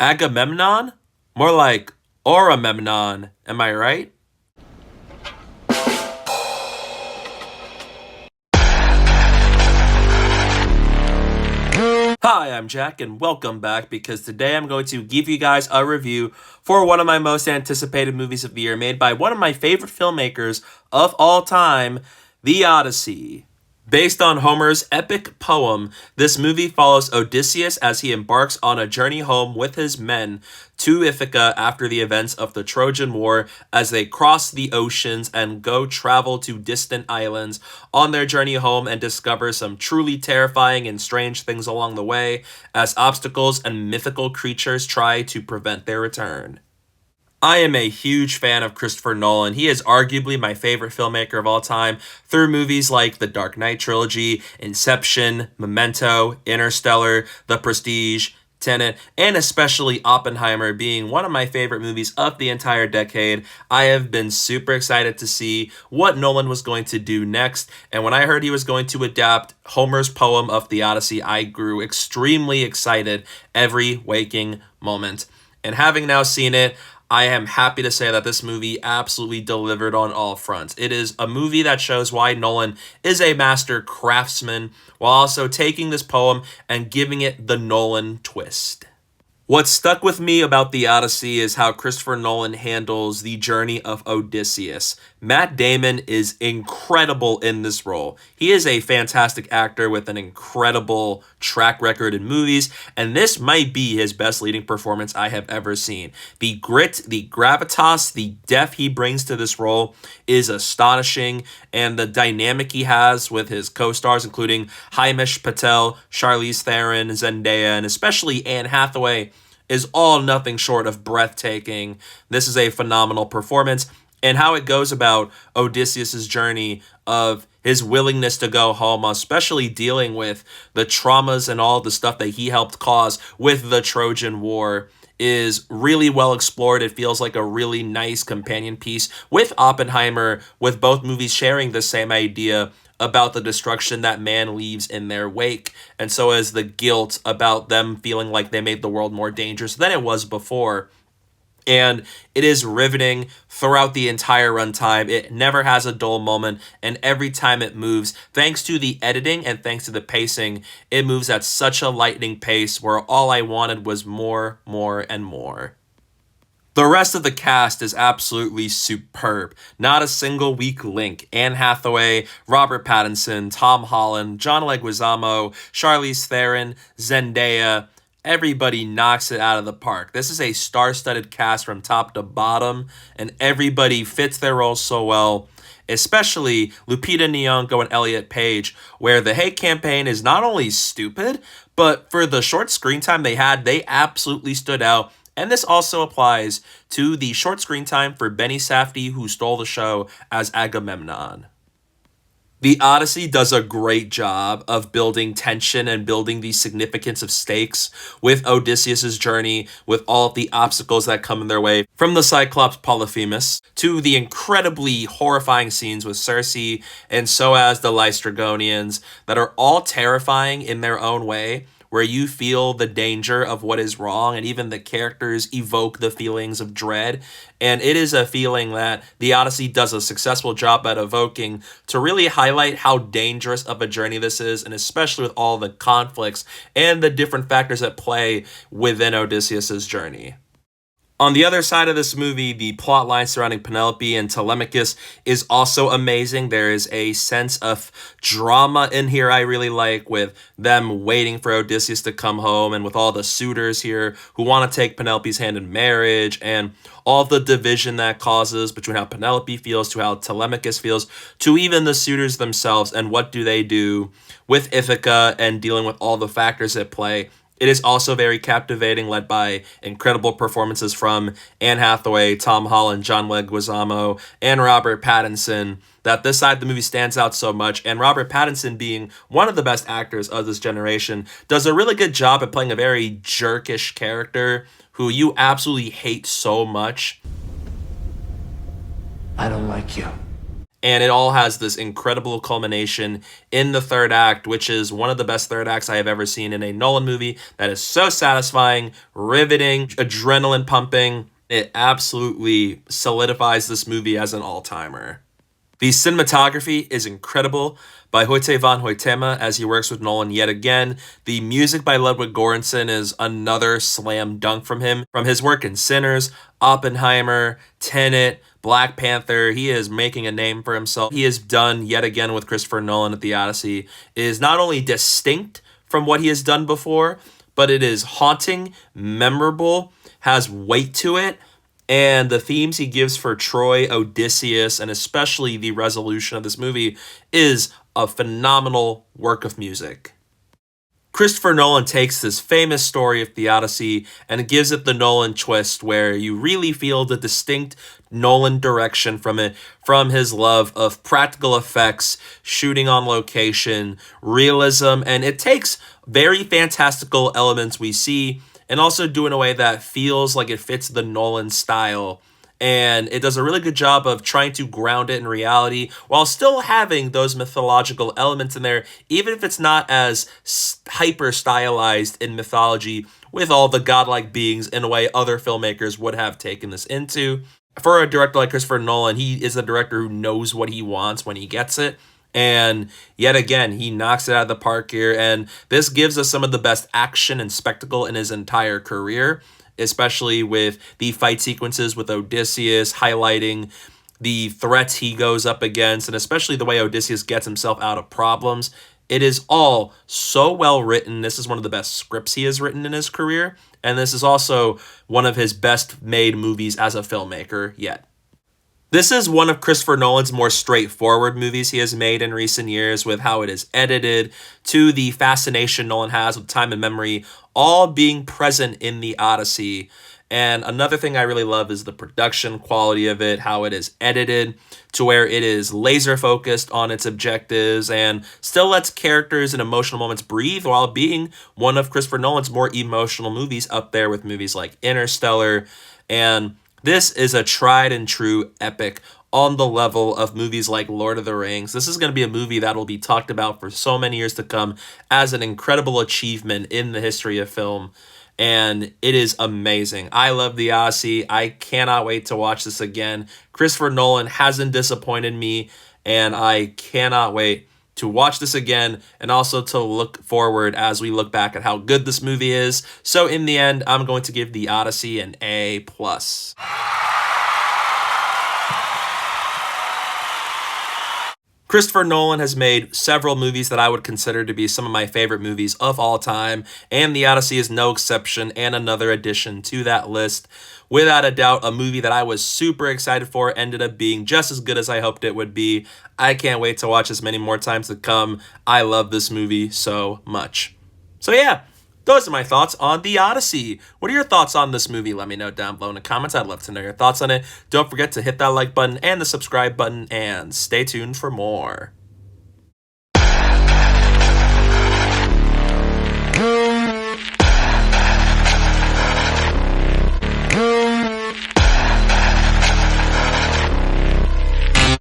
Agamemnon? More like Oramemnon, am I right? Hi, I'm Jack, and welcome back, because today I'm going to give you guys a review for one of my most anticipated movies of the year, made by one of my favorite filmmakers of all time, The Odyssey. Based on Homer's epic poem, this movie follows Odysseus as he embarks on a journey home with his men to Ithaca after the events of the Trojan War, as they cross the oceans and go travel to distant islands on their journey home and discover some truly terrifying and strange things along the way, as obstacles and mythical creatures try to prevent their return. I am a huge fan of Christopher Nolan. He is arguably my favorite filmmaker of all time through movies like the Dark Knight trilogy, Inception, Memento, Interstellar, The Prestige, Tenet, and especially Oppenheimer being one of my favorite movies of the entire decade. I have been super excited to see what Nolan was going to do next, and when I heard he was going to adapt Homer's poem of the Odyssey, I grew extremely excited every waking moment. And having now seen it, I am happy to say that this movie absolutely delivered on all fronts. It is a movie that shows why Nolan is a master craftsman, while also taking this poem and giving it the Nolan twist. What stuck with me about The Odyssey is how Christopher Nolan handles the journey of Odysseus. Matt Damon is incredible in this role. He is a fantastic actor with an incredible track record in movies, and this might be his best leading performance I have ever seen. The grit, the gravitas, the depth he brings to this role is astonishing, and the dynamic he has with his co-stars, including Himesh Patel, Charlize Theron, Zendaya, and especially Anne Hathaway, is all nothing short of breathtaking. This is a phenomenal performance, and how it goes about Odysseus' journey of his willingness to go home, especially dealing with the traumas and all the stuff that he helped cause with the Trojan War, is really well explored. It feels like a really nice companion piece with Oppenheimer, with both movies sharing the same idea about the destruction that man leaves in their wake, and so is the guilt about them feeling like they made the world more dangerous than it was before. And it is riveting throughout the entire runtime. It never has a dull moment, and every time it moves, thanks to the editing and thanks to the pacing, it moves at such a lightning pace where all I wanted was more, and more. The rest of the cast is absolutely superb. Not a single weak link. Anne Hathaway, Robert Pattinson, Tom Holland, John Leguizamo, Charlize Theron, Zendaya. Everybody knocks it out of the park. This is a star-studded cast from top to bottom, and everybody fits their roles so well, especially Lupita Nyong'o and Elliot Page, where the hate campaign is not only stupid, but for the short screen time they had, they absolutely stood out. And this also applies to the short screen time for Benny Safdie, who stole the show as Agamemnon. The Odyssey does a great job of building tension and building the significance of stakes with Odysseus' journey, with all of the obstacles that come in their way, from the Cyclops Polyphemus to the incredibly horrifying scenes with Circe and so as the Lystragonians that are all terrifying in their own way, where you feel the danger of what is wrong, and even the characters evoke the feelings of dread. And it is a feeling that The Odyssey does a successful job at evoking to really highlight how dangerous of a journey this is, and especially with all the conflicts and the different factors at play within Odysseus' journey. On the other side of this movie, the plot line surrounding Penelope and Telemachus is also amazing. There is a sense of drama in here I really like, with them waiting for Odysseus to come home, and with all the suitors here who want to take Penelope's hand in marriage, and all the division that causes between how Penelope feels to how Telemachus feels, to even the suitors themselves, and what do they do with Ithaca and dealing with all the factors at play. It is also very captivating, led by incredible performances from Anne Hathaway, Tom Holland, John Leguizamo, and Robert Pattinson, that this side of the movie stands out so much. And Robert Pattinson, being one of the best actors of this generation, does a really good job at playing a very jerkish character who you absolutely hate so much. I don't like you. And it all has this incredible culmination in the third act, which is one of the best third acts I have ever seen in a Nolan movie. That is so satisfying, riveting, adrenaline pumping. It absolutely solidifies this movie as an all-timer. The cinematography is incredible by Hoyte van Hoytema as he works with Nolan yet again. The music by Ludwig Göransson is another slam dunk from him. From his work in Sinners, Oppenheimer, Tenet, Black Panther, he is making a name for himself. He has done yet again with Christopher Nolan at the Odyssey is not only distinct from what he has done before, but it is haunting, memorable, has weight to it, and the themes he gives for Troy, Odysseus, and especially the resolution of this movie is a phenomenal work of music. Christopher Nolan takes this famous story of the Odyssey and gives it the Nolan twist where you really feel the distinct Nolan direction from it, from his love of practical effects, shooting on location, realism, and it takes very fantastical elements we see and also do in a way that feels like it fits the Nolan style. And it does a really good job of trying to ground it in reality while still having those mythological elements in there, even if it's not as hyper stylized in mythology with all the godlike beings in a way other filmmakers would have taken this into. For a director like Christopher Nolan, he is a director who knows what he wants when he gets it. And yet again, he knocks it out of the park here. And this gives us some of the best action and spectacle in his entire career, especially with the fight sequences with Odysseus, highlighting the threats he goes up against, and especially the way Odysseus gets himself out of problems. It is all so well written. This is one of the best scripts he has written in his career. And this is also one of his best made movies as a filmmaker yet. This is one of Christopher Nolan's more straightforward movies he has made in recent years, with how it is edited, to the fascination Nolan has with time and memory, all being present in the Odyssey. And another thing I really love is the production quality of it, how it is edited to where it is laser focused on its objectives and still lets characters and emotional moments breathe while being one of Christopher Nolan's more emotional movies, up there with movies like Interstellar. And this is a tried and true epic on the level of movies like Lord of the Rings. This is going to be a movie that will be talked about for so many years to come as an incredible achievement in the history of film. And it is amazing. I love The Odyssey. I cannot wait to watch this again. Christopher Nolan hasn't disappointed me, and I cannot wait to watch this again and also to look forward as we look back at how good this movie is. So in the end, I'm going to give The Odyssey an A+. Christopher Nolan has made several movies that I would consider to be some of my favorite movies of all time, and The Odyssey is no exception and another addition to that list. Without a doubt, a movie that I was super excited for ended up being just as good as I hoped it would be. I can't wait to watch this many more times to come. I love this movie so much. So yeah, those are my thoughts on The Odyssey. What are your thoughts on this movie? Let me know down below in the comments. I'd love to know your thoughts on it. Don't forget to hit that like button and the subscribe button, and stay tuned for more.